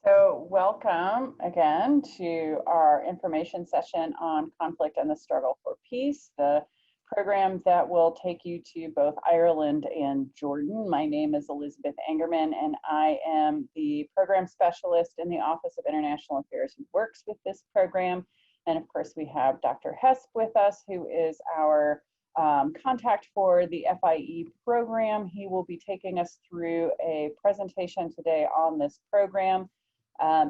So welcome again to our information session on conflict and the struggle for peace, the program that will take you to both Ireland and Jordan. My name is Elizabeth Angerman, and I am the program specialist in the Office of International Affairs who works with this program. And of course, we have Dr. Hesp with us, who is our contact for the FIE program. He will be taking us through a presentation today on this program.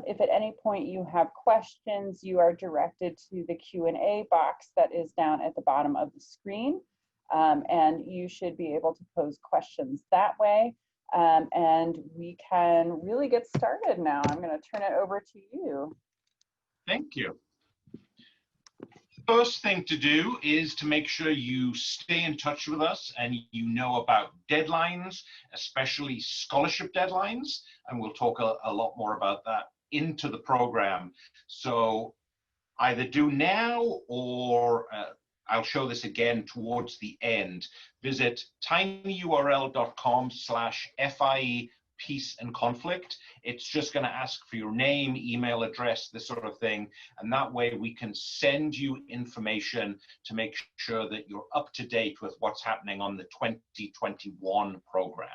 If at any point you have questions, you are directed to the Q&A box that is down at the bottom of the screen, and you should be able to pose questions that way. And we can really get started now. I'm going to turn it over to you. Thank you. First thing to do is to make sure you stay in touch with us and you know about deadlines, especially scholarship deadlines, and we'll talk a lot more about that into the program. So either do now or I'll show this again towards the end. Visit tinyurl.com/FIE Peace and Conflict. It's just going to ask for your name, email address, this sort of thing. And that way we can send you information to make sure that you're up to date with what's happening on the 2021 program.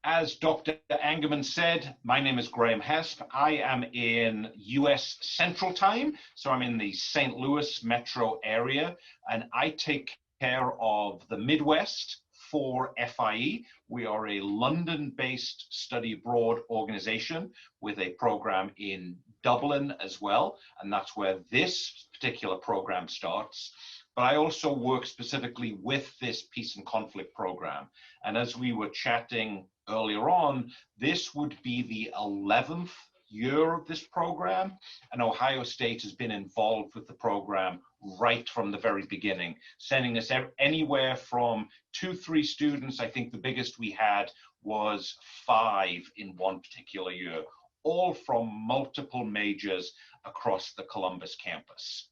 As Dr. Angerman said, my name is Graham Hesp. I am in US Central Time, so I'm in the St. Louis metro area, and I take care of the Midwest for FIE. We are a London-based study abroad organization with a program in Dublin as well, and that's where this particular program starts. But I also work specifically with this peace and conflict program. And as we were chatting earlier on, this would be the 11th year of this program, and Ohio State has been involved with the program right from the very beginning, sending us anywhere from 2-3 students. I think the biggest we had was 5 in one particular year, all from multiple majors across the Columbus campus.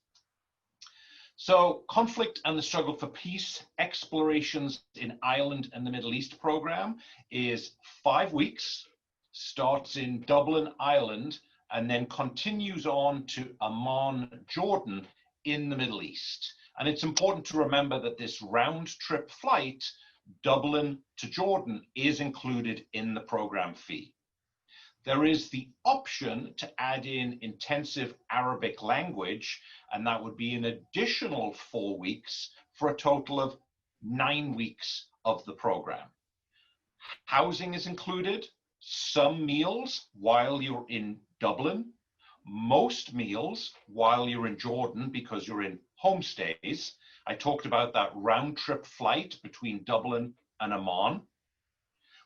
So Conflict and the Struggle for Peace, Explorations in Ireland and the Middle East program is 5 weeks, starts in Dublin, Ireland, and then continues on to Amman, Jordan in the Middle East. And it's important to remember that this round trip flight, Dublin to Jordan, is included in the program fee. There is the option to add in intensive Arabic language, and that would be an additional 4 weeks for a total of 9 weeks of the program. Housing is included, some meals while you're in Dublin, most meals while you're in Jordan because you're in homestays. I talked about that round trip flight between Dublin and Amman.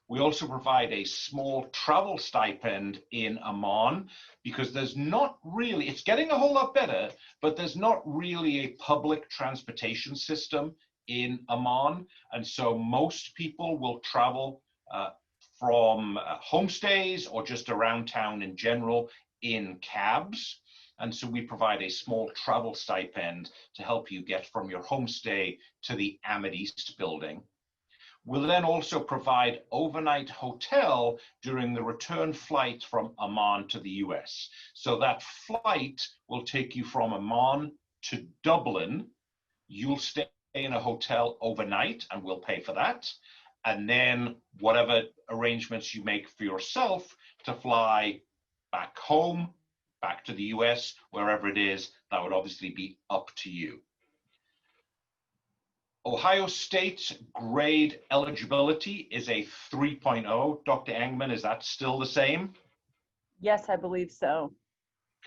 We also provide a small travel stipend in Amman because there's not really, it's getting a whole lot better, but there's not really a public transportation system in Amman. And so most people will travel from homestays or just around town in general in cabs. And so we provide a small travel stipend to help you get from your homestay to the Ahmed East building. We'll then also provide overnight hotel during the return flight from Amman to the US. So that flight will take you from Amman to Dublin. You'll stay in a hotel overnight and we'll pay for that. And then whatever arrangements you make for yourself to fly back home, back to the US, wherever it is, that would obviously be up to you. Ohio State grade eligibility is a 3.0. Dr. Angerman, is that still the same? Yes, I believe so.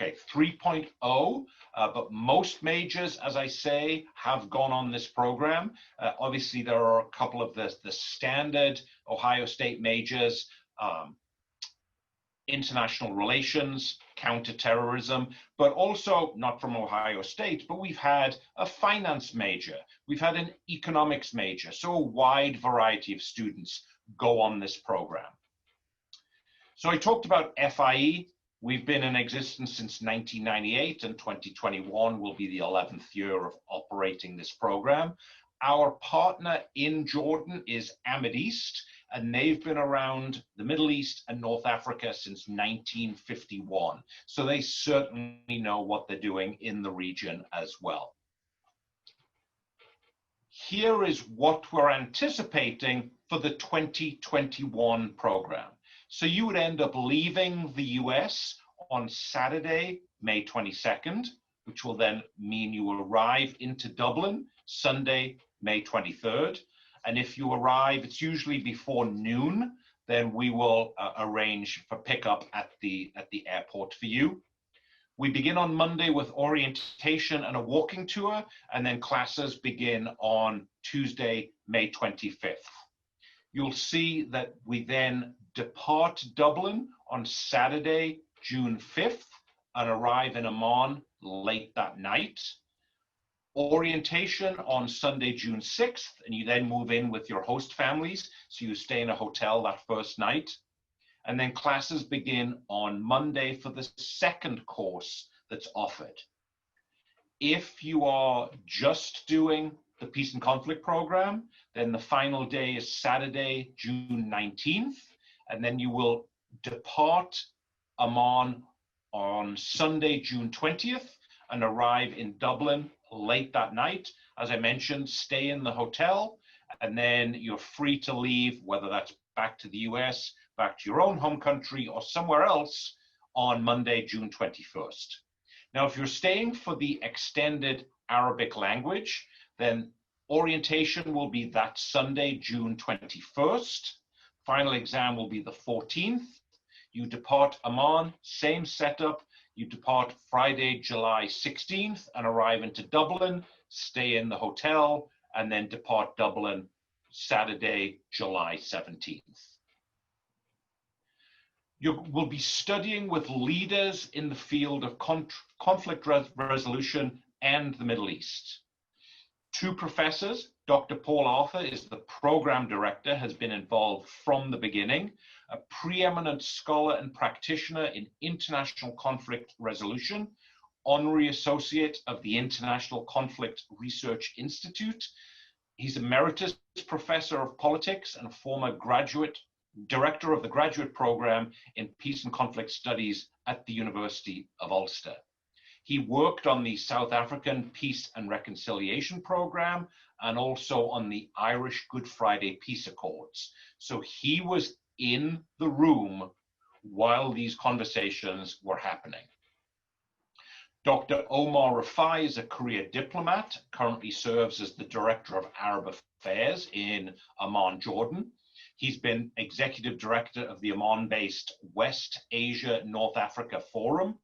Okay, 3.0, but most majors, as I say, have gone on this program. Obviously, there are a couple of the standard Ohio State majors, international relations, counterterrorism, but also not from Ohio State, but we've had a finance major, we've had an economics major, so a wide variety of students go on this program. So I talked about FIE. We've been in existence since 1998, and 2021 will be the 11th year of operating this program. Our partner in Jordan is Ahmed East, and they've been around the Middle East and North Africa since 1951. So they certainly know what they're doing in the region as well. Here is what we're anticipating for the 2021 program. So you would end up leaving the US on Saturday, May 22nd, which will then mean you arrive into Dublin Sunday, May 23rd. And if you arrive, it's usually before noon, then we will arrange for pickup at the airport for you. We begin on Monday with orientation and a walking tour, and then classes begin on Tuesday, May 25th. You'll see that we then depart Dublin on Saturday, June 5th, and arrive in Amman late that night. Orientation on Sunday, June 6th, and you then move in with your host families, so you stay in a hotel that first night. And then classes begin on Monday for the second course that's offered. If you are just doing the Peace and Conflict program, then the final day is Saturday, June 19th, and then you will depart Amman on Sunday, June 20th, and arrive in Dublin late that night. As I mentioned, stay in the hotel, and then you're free to leave, whether that's back to the US, back to your own home country, or somewhere else on Monday, June 21st. Now, if you're staying for the extended Arabic language, then orientation will be that Sunday, June 21st. Final exam will be the 14th. You depart Amman, same setup. You depart Friday, July 16th and arrive into Dublin, stay in the hotel, and then depart Dublin Saturday, July 17th. You will be studying with leaders in the field of conflict resolution and the Middle East. Two professors, Dr. Paul Arthur is the program director, has been involved from the beginning, a preeminent scholar and practitioner in international conflict resolution, honorary associate of the International Conflict Research Institute. He's emeritus professor of politics and a former director of the graduate program in peace and conflict studies at the University of Ulster. He worked on the South African Peace and Reconciliation Program and also on the Irish Good Friday Peace Accords. So he was in the room while these conversations were happening. Dr. Omar Rafai is a career diplomat, currently serves as the Director of Arab Affairs in Amman, Jordan. He's been executive director of the Amman-based West Asia North Africa Forum,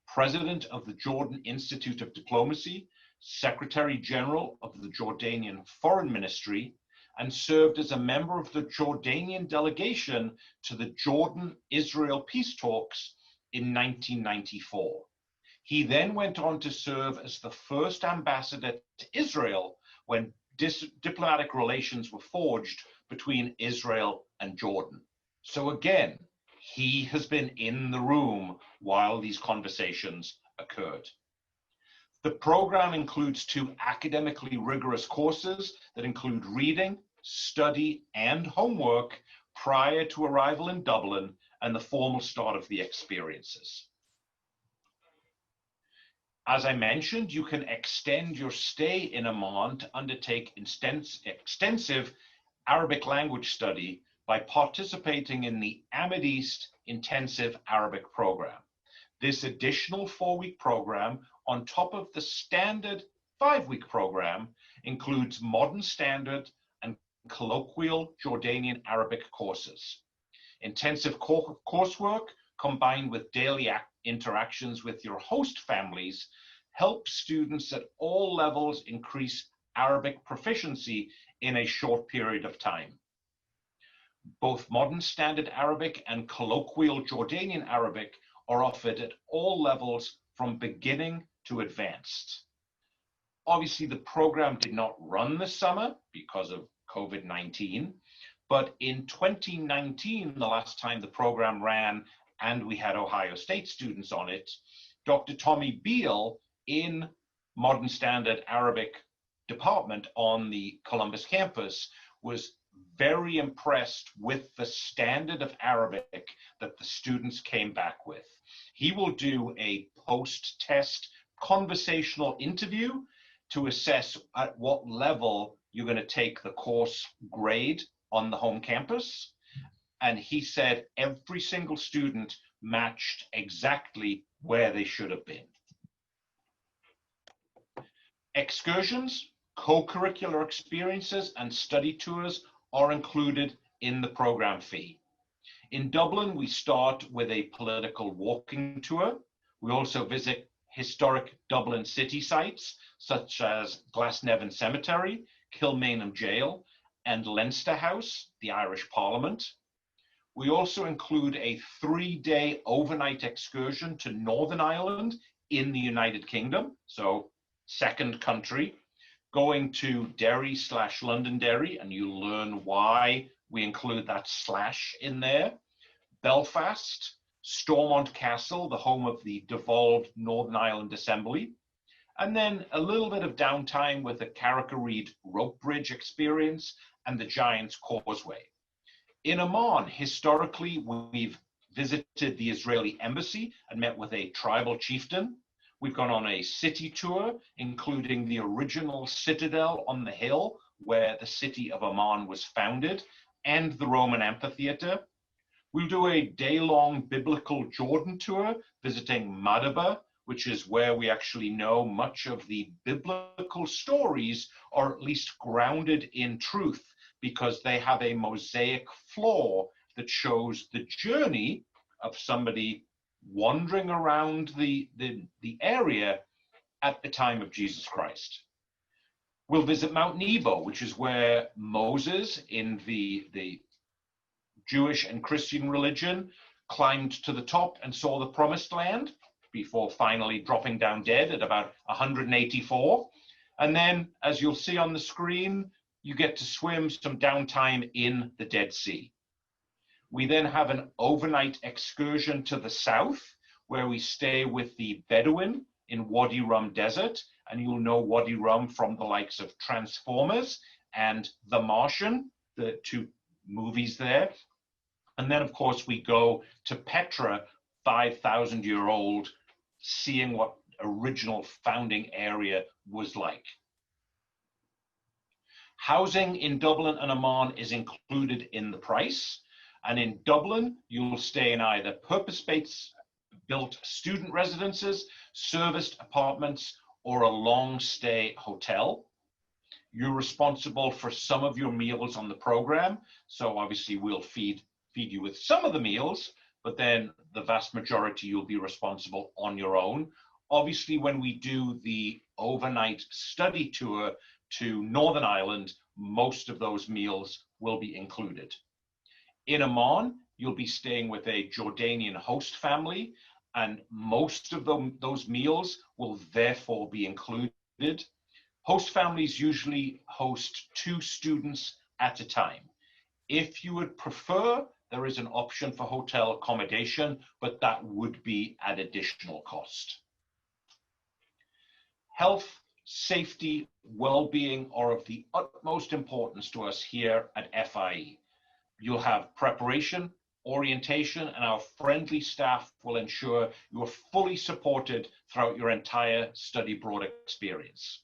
president of the Jordan Institute of Diplomacy, secretary general of the Jordanian Foreign Ministry, and served as a member of the Jordanian delegation to the Jordan-Israel peace talks in 1994. He then went on to serve as the first ambassador to Israel when diplomatic relations were forged between Israel and Jordan. So again, he has been in the room while these conversations occurred. The program includes 2 academically rigorous courses that include reading, study, and homework prior to arrival in Dublin and the formal start of the experiences. As I mentioned, you can extend your stay in Amman to undertake extensive Arabic language study by participating in the Amid East Intensive Arabic Program. This additional 4-week program, on top of the standard 5-week program, includes modern standard and colloquial Jordanian Arabic courses. Intensive coursework combined with daily interactions with your host families help students at all levels increase Arabic proficiency in a short period of time. Both modern standard Arabic and colloquial Jordanian Arabic are offered at all levels from beginning to advanced. Obviously, the program did not run this summer because of COVID-19, but in 2019, the last time the program ran and we had Ohio State students on it, Dr. Tommy Beal in Modern Standard Arabic department on the Columbus campus was very impressed with the standard of Arabic that the students came back with. He will do a post-test conversational interview to assess at what level you're going to take the course grade on the home campus. And he said every single student matched exactly where they should have been. Excursions, co-curricular experiences, and study tours are included in the program fee. In Dublin, we start with a political walking tour. We also visit historic Dublin city sites, such as Glasnevin Cemetery, Kilmainham Jail, and Leinster House, the Irish Parliament. We also include a 3-day overnight excursion to Northern Ireland in the United Kingdom, so second country, going to Derry/Londonderry, and you'll learn why we include that slash in there. Belfast, Stormont Castle, the home of the devolved Northern Ireland Assembly, and then a little bit of downtime with the Carrick-a-Reid rope bridge experience and the Giant's Causeway. In Amman, historically, we've visited the Israeli embassy and met with a tribal chieftain. We've gone on a city tour, including the original citadel on the hill where the city of Amman was founded, and the Roman amphitheater. We'll do a day-long biblical Jordan tour, visiting Madaba, which is where we actually know much of the biblical stories are at least grounded in truth, because they have a mosaic floor that shows the journey of somebody wandering around the area at the time of Jesus Christ. We'll visit Mount Nebo, which is where Moses, in the Jewish and Christian religion, climbed to the top and saw the promised land before finally dropping down dead at about 184. And then, as you'll see on the screen, you get to swim some downtime in the Dead Sea. We then have an overnight excursion to the south, where we stay with the Bedouin in Wadi Rum Desert, and you'll know Wadi Rum from the likes of Transformers and The Martian, the 2 movies there. And then, of course, we go to Petra, 5,000-year-old, seeing what original founding area was like. Housing in Dublin and Amman is included in the price. And in Dublin, you'll stay in either purpose-built student residences, serviced apartments, or a long-stay hotel. You're responsible for some of your meals on the program. So obviously we'll feed you with some of the meals, but then the vast majority you'll be responsible on your own. Obviously, when we do the overnight study tour to Northern Ireland, most of those meals will be included. In Amman, you'll be staying with a Jordanian host family, and most of those meals will therefore be included. Host families usually host 2 students at a time. If you would prefer, there is an option for hotel accommodation, but that would be at additional cost. Health, safety, well-being are of the utmost importance to us here at FIE. You'll have preparation, orientation, and our friendly staff will ensure you are fully supported throughout your entire study abroad experience.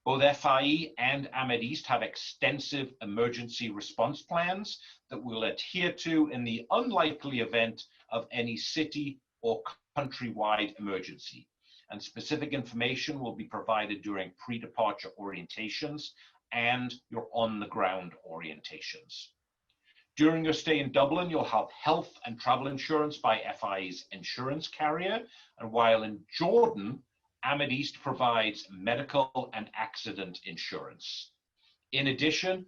Both FIE and Ahmed East have extensive emergency response plans that we'll adhere to in the unlikely event of any city or countrywide emergency. And specific information will be provided during pre-departure orientations and your on-the-ground orientations. During your stay in Dublin, you'll have health and travel insurance by FIE's insurance carrier. And while in Jordan, Ahmed East provides medical and accident insurance. In addition,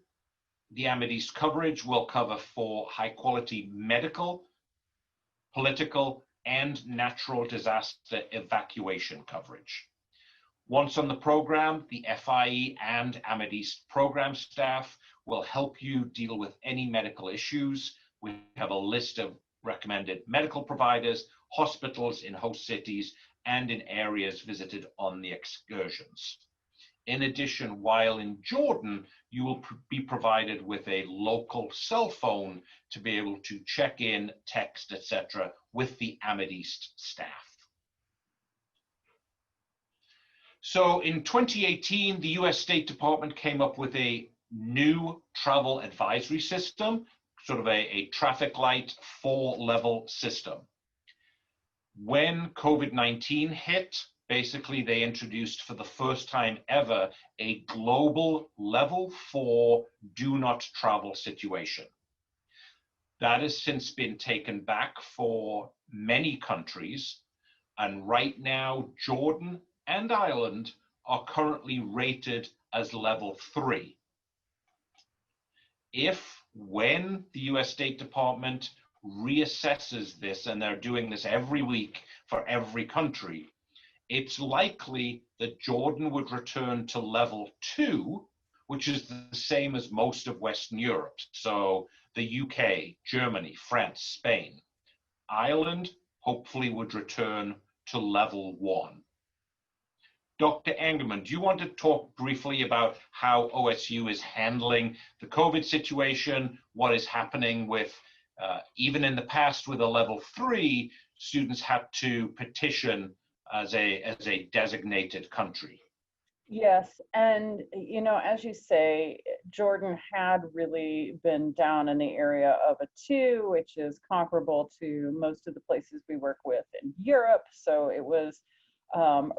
the Ahmed East coverage will cover for high-quality medical, political, and natural disaster evacuation coverage. Once on the program, the FIE and Ahmed East program staff will help you deal with any medical issues. We have a list of recommended medical providers, hospitals in host cities, and in areas visited on the excursions. In addition, while in Jordan, you will be provided with a local cell phone to be able to check in, text, etc., with the Amid East staff. So in 2018, the US State Department came up with a new travel advisory system, sort of a traffic light 4-level system. When COVID-19 hit, basically they introduced for the first time ever a global level 4 do not travel situation. That has since been taken back for many countries, and right now Jordan and Ireland are currently rated as level 3. If, when the US State Department reassesses this, and they're doing this every week for every country, it's likely that Jordan would return to level 2, which is the same as most of Western Europe. So the UK, Germany, France, Spain. Ireland hopefully would return to level 1. Dr. Engelman, do you want to talk briefly about how OSU is handling the COVID situation, what is happening with, even in the past with a level 3, students had to petition as a designated country? Yes, and you know, as you say, Jordan had really been down in the area of a 2, which is comparable to most of the places we work with in Europe. So it was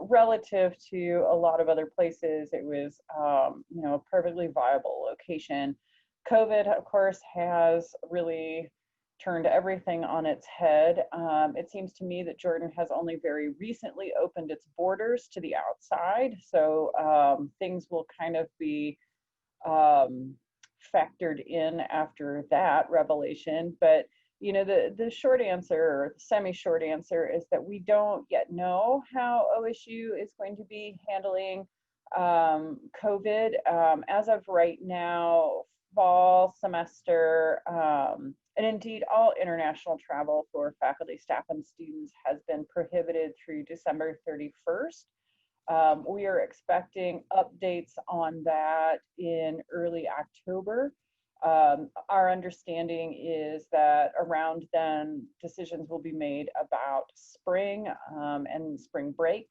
relative to a lot of other places, it was you know, a perfectly viable location. COVID, of course, has really turned everything on its head. It seems to me that Jordan has only very recently opened its borders to the outside, so things will kind of be factored in after that revelation. But you know, the short answer, or the semi-short answer, is that we don't yet know how OSU is going to be handling COVID. As of right now, fall semester, and indeed all international travel for faculty, staff, and students has been prohibited through December 31st. We are expecting updates on that in early October. Our understanding is that around then, decisions will be made about spring and spring break.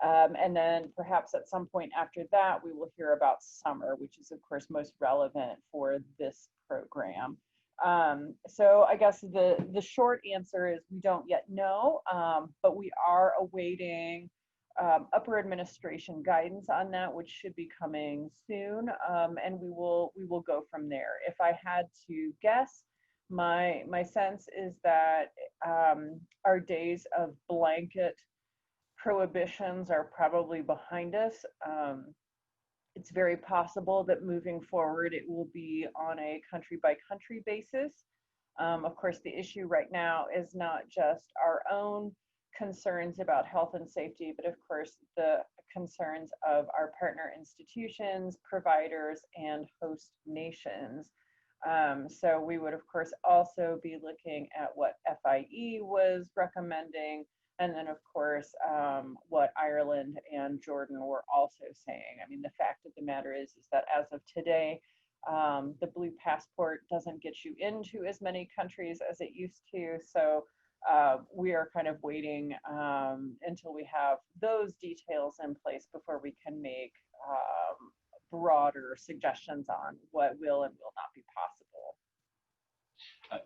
And then perhaps at some point after that, we will hear about summer, which is of course most relevant for this program. So I guess the short answer is we don't yet know, but we are awaiting upper administration guidance on that, which should be coming soon, and we will go from there. If I had to guess, my sense is that our days of blanket prohibitions are probably behind us. It's very possible that moving forward it will be on a country by country basis. Of course, the issue right now is not just our own concerns about health and safety, but of course the concerns of our partner institutions, providers, and host nations. So we would of course also be looking at what FIE was recommending, and then of course what Ireland and Jordan were also saying. I mean, the fact of the matter is that as of today, the blue passport doesn't get you into as many countries as it used to. So we are kind of waiting until we have those details in place before we can make broader suggestions on what will and will not be possible.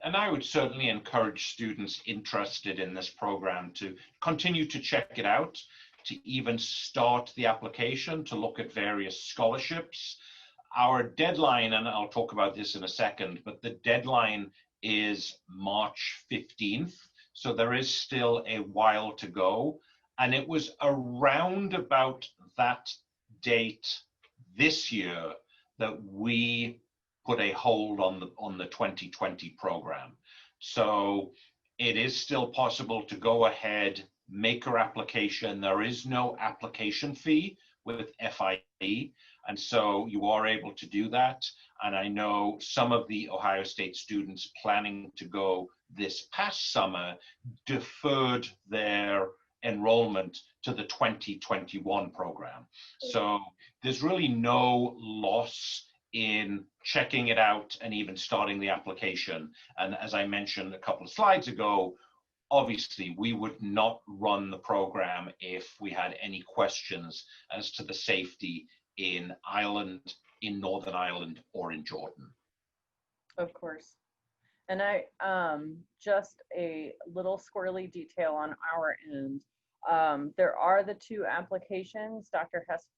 And I would certainly encourage students interested in this program to continue to check it out, to even start the application, to look at various scholarships. Our deadline, and I'll talk about this in a second, but the deadline is March 15th. So there is still a while to go. And it was around about that date this year that we put a hold on the 2020 program. So it is still possible to go ahead, make your application. There is no application fee with FIE. And so you are able to do that. And I know some of the Ohio State students planning to go this past summer deferred their enrollment to the 2021 program. So there's really no loss in checking it out and even starting the application. And as I mentioned a couple of slides ago, obviously we would not run the program if we had any questions as to the safety in Ireland, in Northern Ireland, or in Jordan. Of course. And I, just a little squirrely detail on our end. There are the two applications. Dr. Hess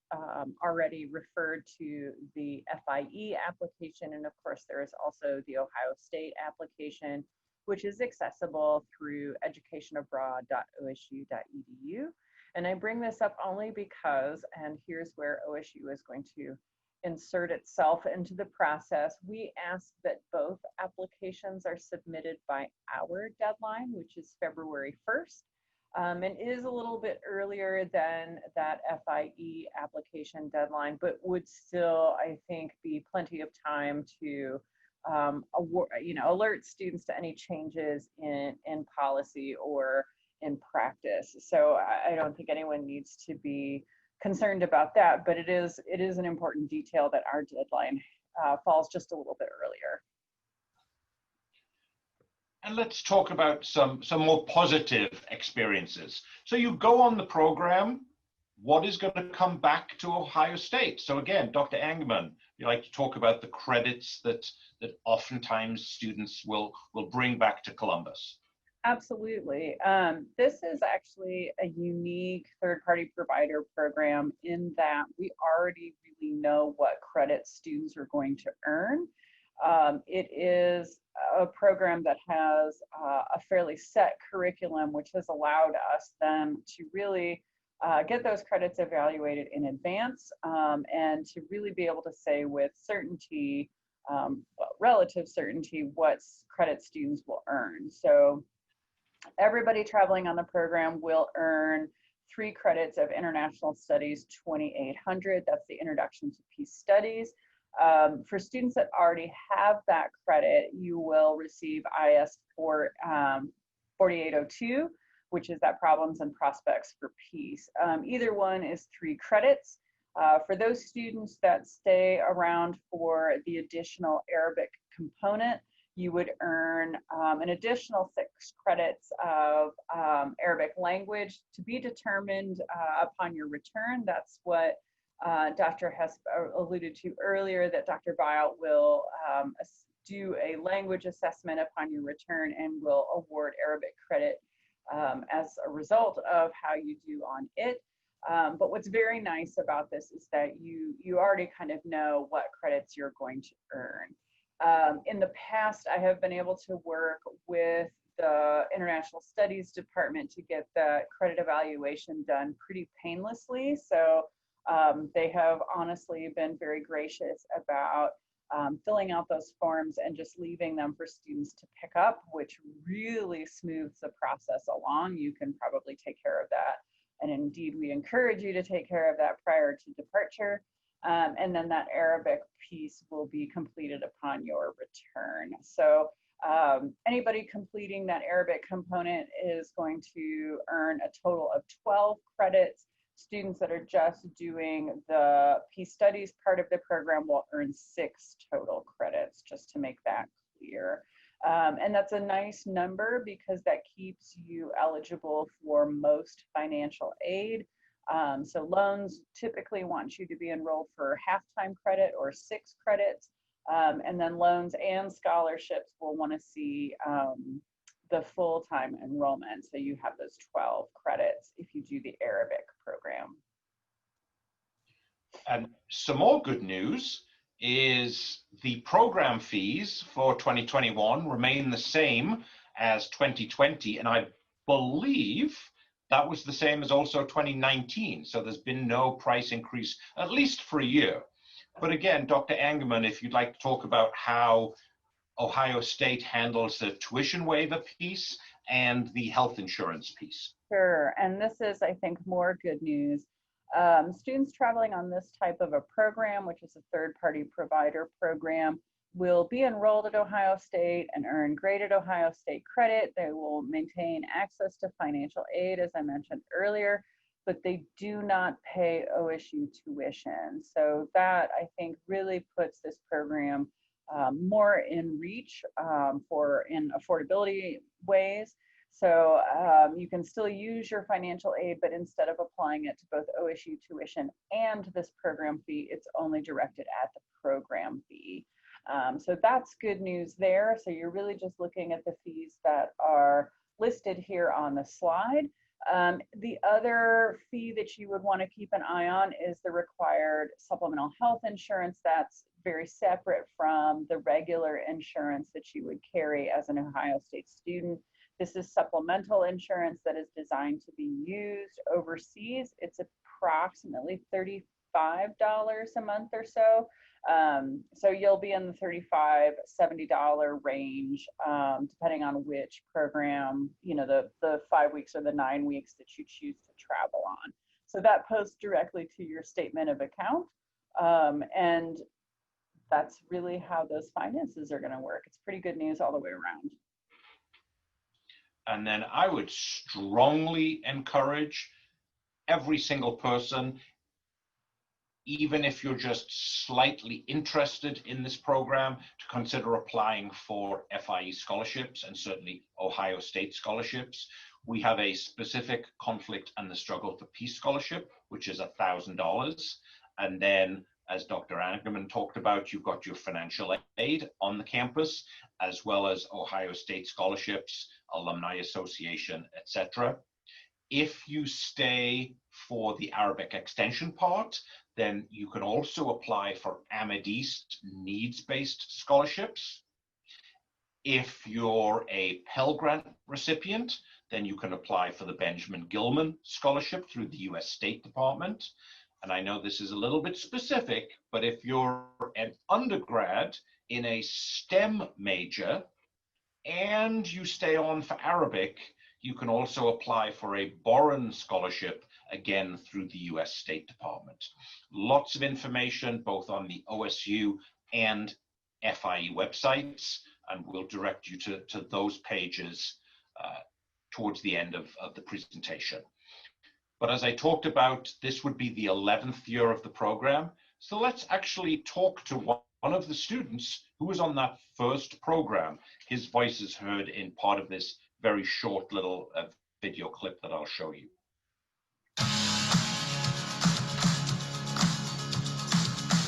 already referred to the FIE application, and of course there is also the Ohio State application, which is accessible through educationabroad.osu.edu. And I bring this up only because, and here's where OSU is going to insert itself into the process, we ask that both applications are submitted by our deadline, which is February 1st. And is a little bit earlier than that FIE application deadline, but would still, I think, be plenty of time to alert students to any changes in policy or in practice. So I don't think anyone needs to be concerned about that, but it is an important detail that our deadline falls just a little bit earlier. And let's talk about some more positive experiences. So you go on the program, what is going to come back to Ohio State? So again, Dr. Engelman, you like to talk about the credits that oftentimes students will bring back to Columbus. Absolutely. This is actually a unique third-party provider program in that we already really know what credits students are going to earn. It is a program that has a fairly set curriculum, which has allowed us then to really get those credits evaluated in advance and to really be able to say with certainty, relative certainty, what credit students will earn. So everybody traveling on the program will earn 3 credits of International Studies 2800. That's the Introduction to Peace Studies. For students that already have that credit, you will receive IS 4802, which is that Problems and Prospects for Peace. Either one is 3 credits. For those students that stay around for the additional Arabic component, you would earn an additional 6 credits of Arabic language to be determined upon your return. That's what Dr. Hess alluded to earlier, that Dr. Buyout will do a language assessment upon your return and will award Arabic credit as a result of how you do on it. But what's very nice about this is that you already kind of know what credits you're going to earn. In the past, I have been able to work with the International Studies Department to get the credit evaluation done pretty painlessly. So they have honestly been very gracious about filling out those forms and just leaving them for students to pick up, which really smooths the process along. You can probably take care of that. And indeed, we encourage you to take care of that prior to departure. And then that Arabic piece will be completed upon your return. So anybody completing that Arabic component is going to earn a total of 12 credits. Students that are just doing the Peace Studies part of the program will earn 6 total credits, just to make that clear. And that's a nice number because that keeps you eligible for most financial aid. So loans typically want you to be enrolled for half-time credit or 6 credits. And then loans and scholarships will want to see the full-time enrollment. So you have those 12 credits if you do the Arabic program. And some more good news is the program fees for 2021 remain the same as 2020. And I believe that was the same as also 2019. So there's been no price increase, at least for a year. But again, Dr. Engelman, if you'd like to talk about how Ohio State handles the tuition waiver piece and the health insurance piece. Sure, and this is, I think, more good news. Students traveling on this type of a program, which is a third-party provider program, will be enrolled at Ohio State and earn graded Ohio State credit. They will maintain access to financial aid, as I mentioned earlier, but they do not pay OSU tuition. So that, I think, really puts this program more in reach in affordability ways. So you can still use your financial aid, but instead of applying it to both OSU tuition and this program fee, it's only directed at the program fee. So that's good news there. So you're really just looking at the fees that are listed here on the slide. The other fee that you would want to keep an eye on is the required supplemental health insurance. That's very separate from the regular insurance that you would carry as an Ohio State student. This is supplemental insurance that is designed to be used overseas. It's approximately $35 a month or so. So you'll be in the $35, $70 range, depending on which program, you know, the 5 weeks or the 9 weeks that you choose to travel on. So that posts directly to your statement of account. And that's really how those finances are going to work. It's pretty good news all the way around. And then I would strongly encourage every single person, even if you're just slightly interested in this program, to consider applying for FIE scholarships and certainly Ohio State scholarships. We have a specific Conflict and the Struggle for Peace scholarship, which is $1,000. And then, as Dr. Angerman talked about, you've got your financial aid on the campus, as well as Ohio State scholarships, Alumni Association, etc. If you stay for the Arabic extension part, then you can also apply for AMID East needs-based scholarships. If you're a Pell Grant recipient, then you can apply for the Benjamin Gilman Scholarship through the US State Department. And I know this is a little bit specific, but if you're an undergrad in a STEM major and you stay on for Arabic, you can also apply for a Boren Scholarship, again through the US State Department. Lots of information both on the OSU and FIE websites, and we'll direct you to those pages towards the end of the presentation. But as I talked about, this would be the 11th year of the program. So let's actually talk to one of the students who was on that first program. His voice is heard in part of this very short little video clip that I'll show you.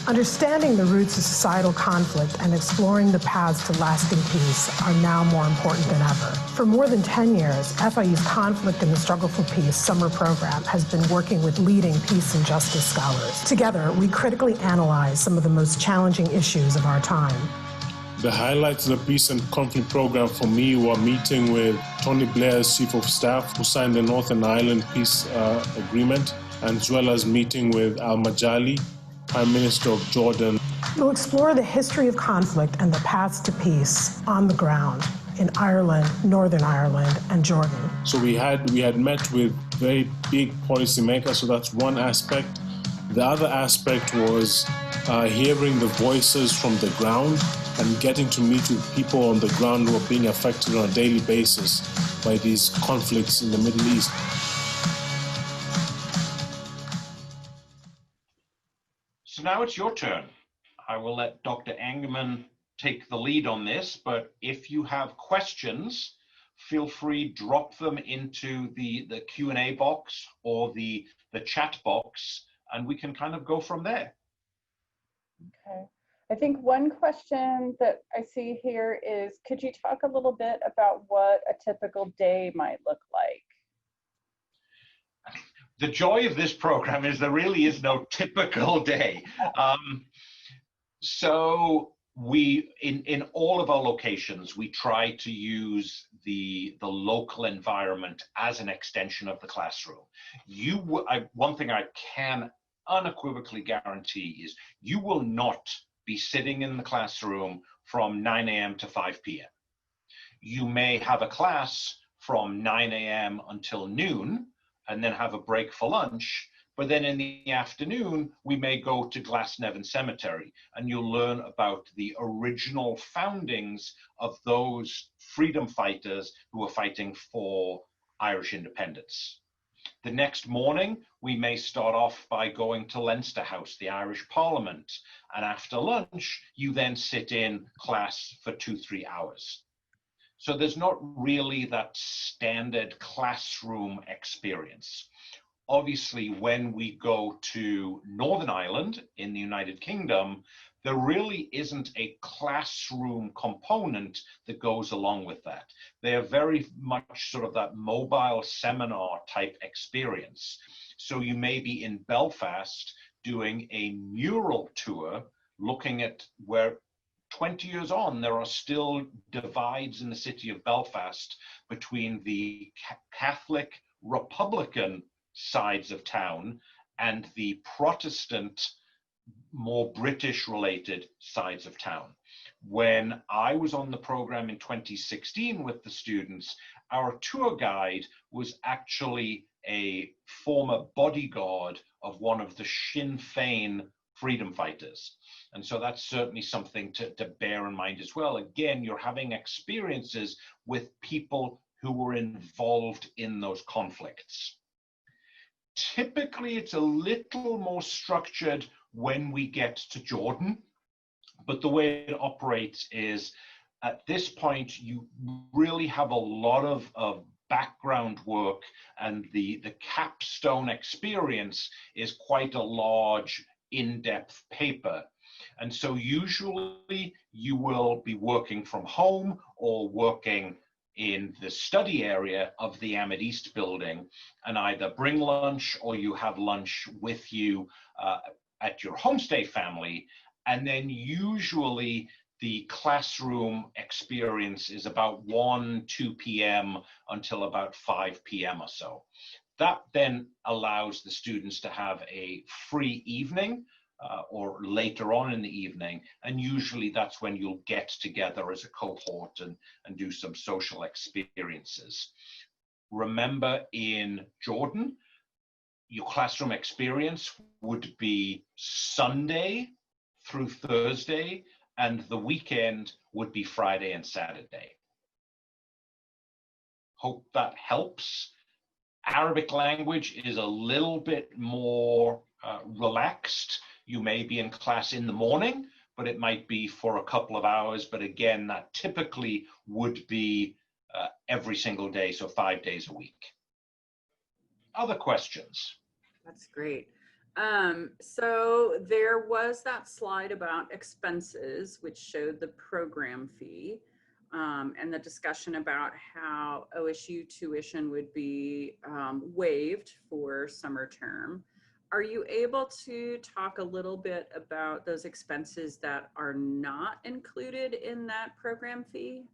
Understanding the roots of societal conflict and exploring the paths to lasting peace are now more important than ever. For more than 10 years, FIE's Conflict and the Struggle for Peace summer program has been working with leading peace and justice scholars. Together, we critically analyze some of the most challenging issues of our time. The highlights of the Peace and Conflict program for me were meeting with Tony Blair's Chief of Staff, who signed the Northern Ireland Peace Agreement, as well as meeting with Al-Majali, Prime Minister of Jordan. We'll explore the history of conflict and the paths to peace on the ground in Ireland, Northern Ireland, and Jordan. So we had met with very big policymakers, so that's one aspect. The other aspect was hearing the voices from the ground and getting to meet with people on the ground who are being affected on a daily basis by these conflicts in the Middle East. So now it's your turn. I will let Dr. Angerman take the lead on this, but if you have questions, feel free, drop them into the Q&A box or the chat box, and we can kind of go from there. Okay. I think one question that I see here is, could you talk a little bit about what a typical day might look like? The joy of this program is there really is no typical day. So we, in all of our locations, we try to use the local environment as an extension of the classroom. One thing I can unequivocally guarantee is you will not be sitting in the classroom from 9 a.m. to 5 p.m. You may have a class from 9 a.m. until noon, and then have a break for lunch, But then in the afternoon, we may go to Glasnevin Cemetery, and you'll learn about the original foundings of those freedom fighters who were fighting for Irish independence. The next morning, we may start off by going to Leinster House, the Irish Parliament, and after lunch, you then sit in class for 2-3 hours. So there's not really that standard classroom experience. Obviously, when we go to Northern Ireland in the United Kingdom, there really isn't a classroom component that goes along with that. They are very much sort of that mobile seminar type experience. So you may be in Belfast doing a mural tour, looking at where 20 years on, there are still divides in the city of Belfast between the Catholic Republican sides of town and the Protestant, more British related sides of town. When I was on the program in 2016 with the students, our tour guide was actually a former bodyguard of one of the Sinn Féin freedom fighters. And so that's certainly something to bear in mind as well. Again, you're having experiences with people who were involved in those conflicts. Typically, it's a little more structured when we get to Jordan, but the way it operates is at this point, you really have a lot of background work, and the capstone experience is quite a large, in-depth paper. And so usually you will be working from home or working in the study area of the Ahmed East building, and either bring lunch or you have lunch with you at your homestay family. And then usually the classroom experience is about 1-2 p.m. until about 5 p.m. or so. That then allows the students to have a free evening or later on in the evening, and usually that's when you'll get together as a cohort and do some social experiences. Remember, in Jordan, your classroom experience would be Sunday through Thursday, and the weekend would be Friday and Saturday. Hope that helps. Arabic language is a little bit more relaxed. You may be in class in the morning, but it might be for a couple of hours. But again, that typically would be every single day, so 5 days a week. Other questions? That's great. So there was that slide about expenses, which showed the program fee, and the discussion about how OSU tuition would be waived for summer term. Are you able to talk a little bit about those expenses that are not included in that program fee?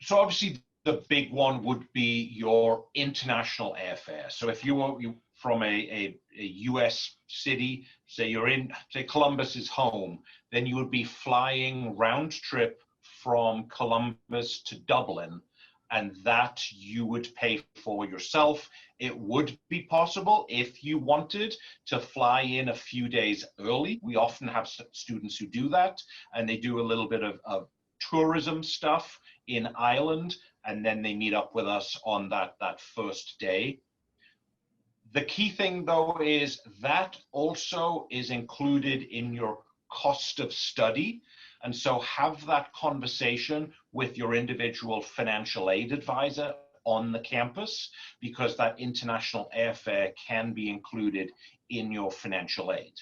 So obviously the big one would be your international airfare. So if you from a US city, say you're in, say Columbus is home, then you would be flying round trip from Columbus to Dublin, and that you would pay for yourself. It would be possible if you wanted to fly in a few days early. We often have students who do that, and they do a little bit of tourism stuff in Ireland, and then they meet up with us on that first day. The key thing though is that also is included in your cost of study. And so have that conversation with your individual financial aid advisor on the campus, because that international airfare can be included in your financial aid.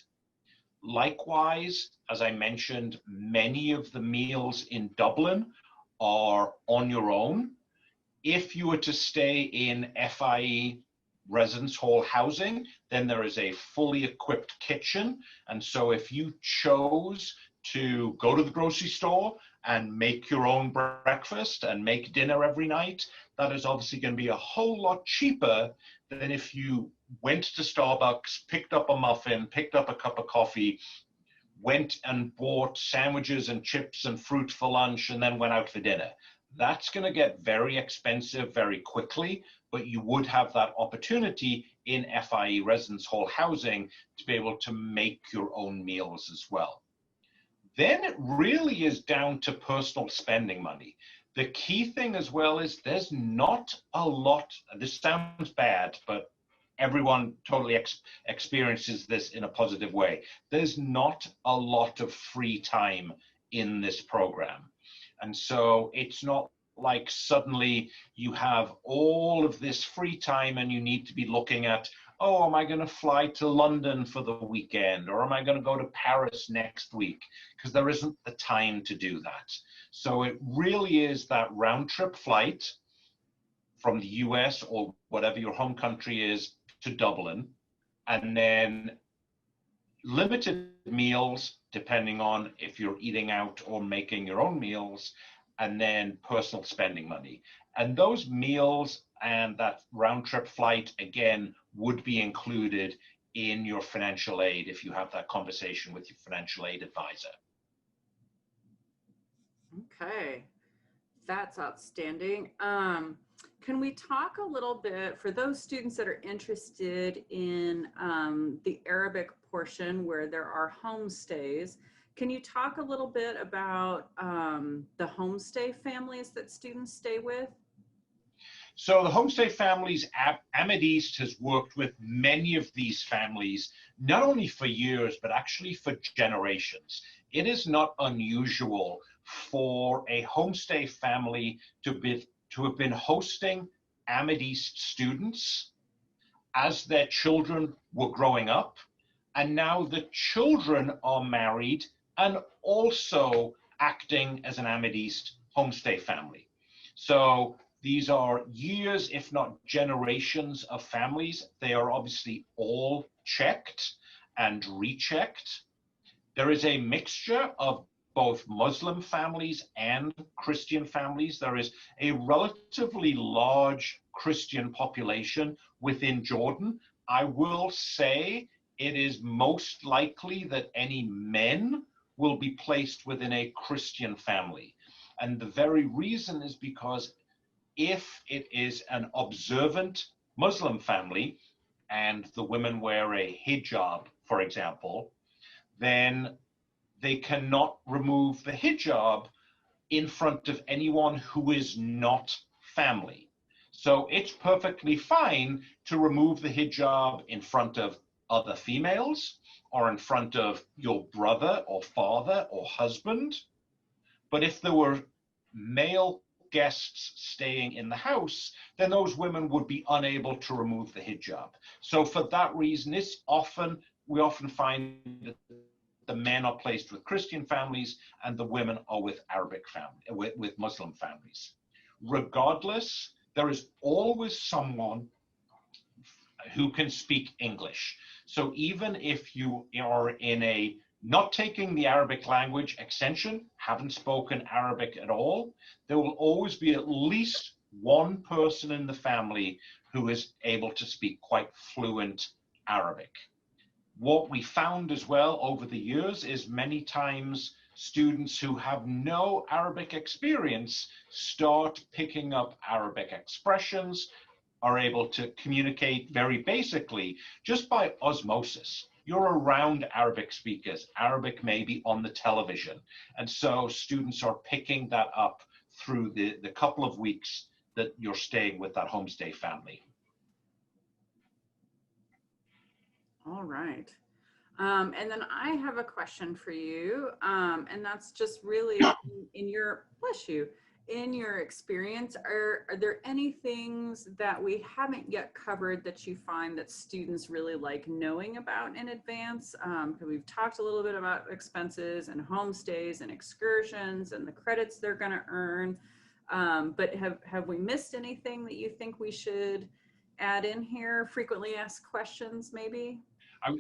Likewise, as I mentioned, many of the meals in Dublin are on your own. If you were to stay in FIE residence hall housing, then there is a fully equipped kitchen. And so if you chose to go to the grocery store and make your own breakfast and make dinner every night, that is obviously going to be a whole lot cheaper than if you went to Starbucks, picked up a muffin, picked up a cup of coffee, went and bought sandwiches and chips and fruit for lunch, and then went out for dinner. that's going to get very expensive very quickly, but you would have that opportunity in FIE residence hall housing to be able to make your own meals as well. Then it really is down to personal spending money. The key thing as well is there's not a lot, this sounds bad, but everyone totally experiences this in a positive way. There's not a lot of free time in this program. And so it's not like suddenly you have all of this free time and you need to be looking at, oh, am I going to fly to London for the weekend? Or am I going to go to Paris next week? Because there isn't the time to do that. So it really is that round trip flight from the US or whatever your home country is to Dublin, and then limited meals, depending on if you're eating out or making your own meals, and then personal spending money. And those meals and that round trip flight, again, would be included in your financial aid if you have that conversation with your financial aid advisor. Okay, that's outstanding. Can we talk a little bit for those students that are interested in the Arabic portion where there are homestays? Can you talk a little bit about the homestay families that students stay with? So the homestay families, Ahmed East has worked with many of these families, not only for years, but actually for generations. It is not unusual for a homestay family to have been hosting Ahmed East students as their children were growing up. And now the children are married and also acting as an Ahmed East homestay family. So these are years, if not generations of families. They are obviously all checked and rechecked. There is a mixture of both Muslim families and Christian families. There is a relatively large Christian population within Jordan. I will say it is most likely that any men will be placed within a Christian family. And the very reason is because if it is an observant Muslim family and the women wear a hijab, for example, then they cannot remove the hijab in front of anyone who is not family. So it's perfectly fine to remove the hijab in front of other females or in front of your brother or father or husband. But if there were male guests staying in the house, then those women would be unable to remove the hijab. So for that reason, we often find that the men are placed with Christian families and the women are with with Muslim families. Regardless, there is always someone who can speak English. So even if you are in a not taking the Arabic language extension, haven't spoken Arabic at all, there will always be at least one person in the family who is able to speak quite fluent Arabic. What we found as well over the years is many times students who have no Arabic experience start picking up Arabic expressions, are able to communicate very basically just by osmosis. You're around Arabic speakers. Arabic may be on the television. And so students are picking that up through the couple of weeks that you're staying with that homestay family. All right. And then I have a question for you. And that's just really in your, bless you, in your experience, are there any things that we haven't yet covered that you find that students really like knowing about in advance? We've talked a little bit about expenses and homestays and excursions and the credits they're going to earn. But have we missed anything that you think we should add in here? Frequently asked questions, maybe?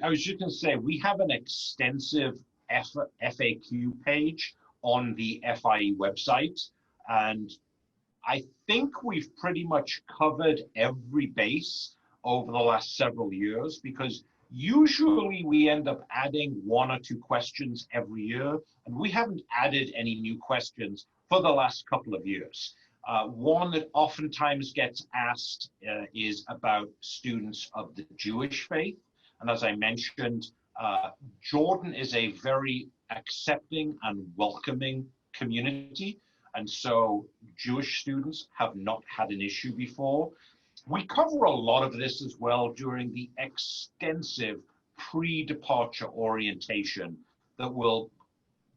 I was just going to say, we have an extensive FAQ page on the FIE website. And I think we've pretty much covered every base over the last several years, because usually we end up adding 1 or 2 questions every year, and we haven't added any new questions for the last couple of years. One that oftentimes gets asked is about students of the Jewish faith. And as I mentioned, Jordan is a very accepting and welcoming community. And so Jewish students have not had an issue before. We cover a lot of this as well during the extensive pre-departure orientation that will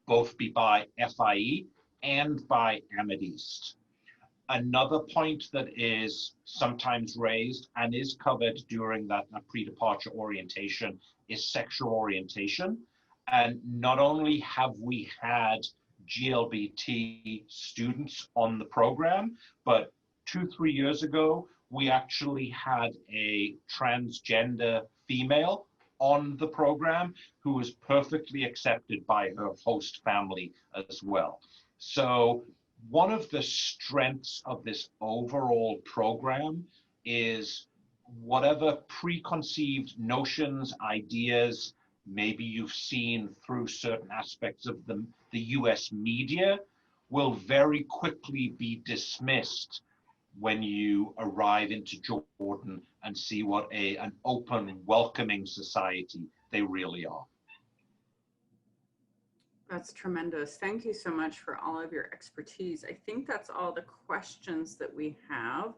both be by FIE and by Amethyst. Another point that is sometimes raised and is covered during that pre-departure orientation is sexual orientation. And not only have we had GLBT students on the program, but 2-3 years ago, we actually had a transgender female on the program who was perfectly accepted by her host family as well. So one of the strengths of this overall program is whatever preconceived notions, ideas, maybe you've seen through certain aspects of the US media will very quickly be dismissed when you arrive into Jordan and see what an open, welcoming society they really are. That's tremendous. Thank you so much for all of your expertise. I think that's all the questions that we have.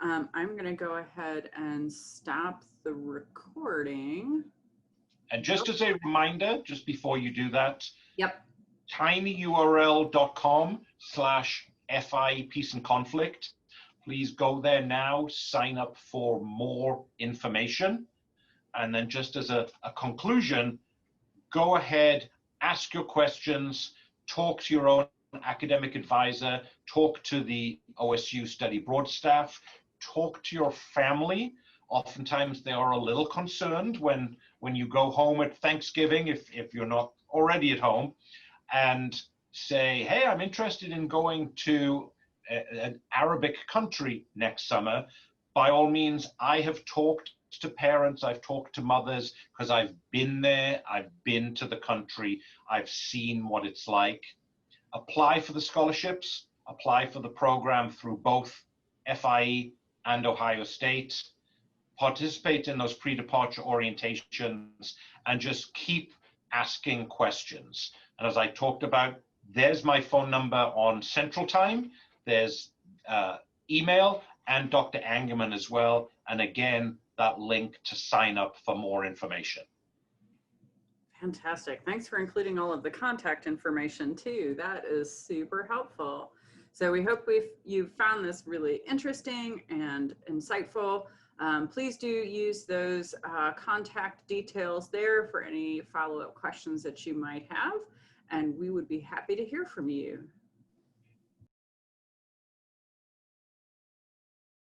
I'm going to go ahead and stop the recording. And just as a reminder, just before you do that, Yep. tinyurl.com/FIE Peace and Conflict. Please go there now, sign up for more information. And then just as a conclusion, go ahead, ask your questions, talk to your own academic advisor, talk to the OSU Study Abroad staff, talk to your family. Oftentimes they are a little concerned when you go home at Thanksgiving, if you're not already at home, and say, hey, I'm interested in going to an Arabic country next summer. By all means, I have talked to parents, I've talked to mothers, because I've been there, I've been to the country, I've seen what it's like. Apply for the scholarships, apply for the program through both FIE and Ohio State. Participate in those pre-departure orientations and just keep asking questions. And as I talked about, there's my phone number on Central Time. There's email and Dr. Angerman as well. And again, that link to sign up for more information. Fantastic. Thanks for including all of the contact information too. That is super helpful. So we hope you've found this really interesting and insightful. Please do use those contact details there for any follow-up questions that you might have, and we would be happy to hear from you.